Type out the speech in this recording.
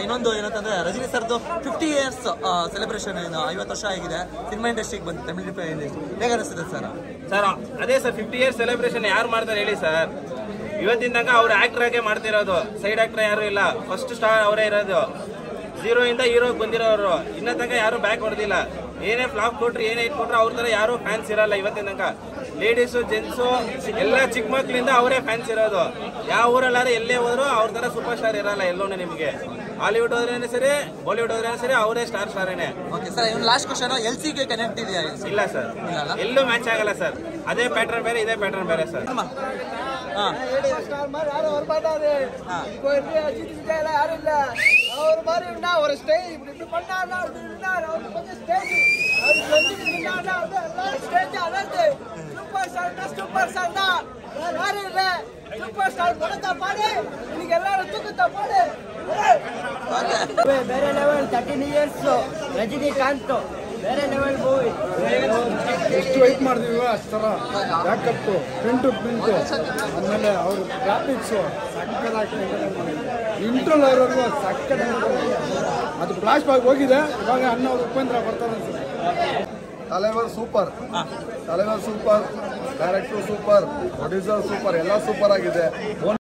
ಇನ್ನೊಂದು ಏನಂತಂದ್ರೆ ರಜನಿ ಸರ್ದು 50 years ಸೆಲೆಬ್ರೇಷನ್ 50 ವರ್ಷ ಆಗಿದೆ ಸಿನಿಮಾ ಇಂಡಸ್ಟ್ರಿಗೆ ಬಂದು ತಮಿಳ್ ಇಂಡಸ್ಟ್ರಿ ಹೇಗೆ ಅನಿಸ್ತದೆ ಸರ್ ಅದೇ ಸರ್ 50 years ಸೆಲೆಬ್ರೇಷನ್ ಯಾರು ಮಾಡ್ತಾರೆ ಹೇಳಿ ಸರ್. ಇವತ್ತಿನ ತನಕ ಅವ್ರು ಆಕ್ಟರ್ ಆಗೇ ಮಾಡ್ತಿರೋದು, ಸೈಡ್ ಆಕ್ಟರ್ ಯಾರು ಇಲ್ಲ, ಫಸ್ಟ್ ಸ್ಟಾರ್ ಅವರೇ ಇರೋದು. 0 ಇಂದ ಹೀರೋಗೆ ಬಂದಿರೋರು, ಇನ್ನ ತನಕ ಯಾರು ಬ್ಯಾಕ್ ಹೊಡೆದಿಲ್ಲ. ಏನೇ ಫ್ಲಾಪ್ ಕೊಟ್ರು ಏನೇ ಇಟ್ಕೊಟ್ರು ಅವ್ರ ತರ ಯಾರು ಫ್ಯಾನ್ಸ್ ಇರಲ್ಲ. ಇವತ್ತಿನ ತನಕ ಲೇಡೀಸು ಜೆಂಟ್ಸು ಎಲ್ಲ ಚಿಕ್ಕ ಮಕ್ಳಿಂದ ಅವರೇ ಫ್ಯಾನ್ಸ್ ಇರೋದು. ಯಾವ ಊರಲ್ಲಾರು ಎಲ್ಲೇ ಹೋದ್ರು ಅವ್ರ ತರ ಸೂಪರ್ ಸ್ಟಾರ್ ಇರಲ್ಲ ಎಲ್ಲೋನು. ನಿಮಗೆ ಹಾಲಿವುಡ್ ಹೋದ್ರೇನೆ ಸರಿ, ಬಾಲಿವುಡ್ ಹೋದ್ರೇನೆ ಸರಿ, ಅವರೇ ಸ್ಟಾರೇನೆ. ಓಕೆ ಸರ್, ಇವ್ನು ಲಾಸ್ಟ್ ಕ್ವಶನ್, LCಗೆ ಕನೆಕ್ಟ್ ಇದೆಯಾ? ಇಲ್ಲ ಸರ್, ಎಲ್ಲೂ ಮ್ಯಾಚ್ ಆಗಲ್ಲ ಸರ್. ಅದೇ ಪ್ಯಾಟರ್ನ್ ಬೇರೆ, ಇದೇ ಪ್ಯಾಟರ್ನ್ ಬೇರೆ ಸರ್. ಬೇರೆ ಲೆವೆಲ್ 13 years ರಜನಿಕಾಂತ್ ಬೇರೆ ಲೆವೆಲ್ ಮೂವಿ. ಎಷ್ಟು ವೈಟ್ ಮಾಡಿದೀವಿ ಅಷ್ಟು ಥರ ಬ್ಯಾಕಪ್ ಪ್ರಿಂಟು ಆಮೇಲೆ ಅವ್ರ ಗ್ರಾಫಿಕ್ಸು ಸಕ್ಕದಾಗಿ ಇಂಟ್ರೋಲ್ ಅವರವರೆಗೂ ಸಕ್ಕದಾಗಿ ಅದು ಫ್ಲಾಶ್ ಬ್ಯಾಕ್ ಹೋಗಿದೆ. ಇವಾಗ ಅಣ್ಣವ್ರು ಉಪೇಂದ್ರ ಬರ್ತಾರೆ ಅನ್ಸುತ್ತೆ. தலைவர் ಸೂಪರ್, தலைவர் super, director super, producer super, ಎಲ್ಲ ಸೂಪರ್ ಆಗಿದೆ.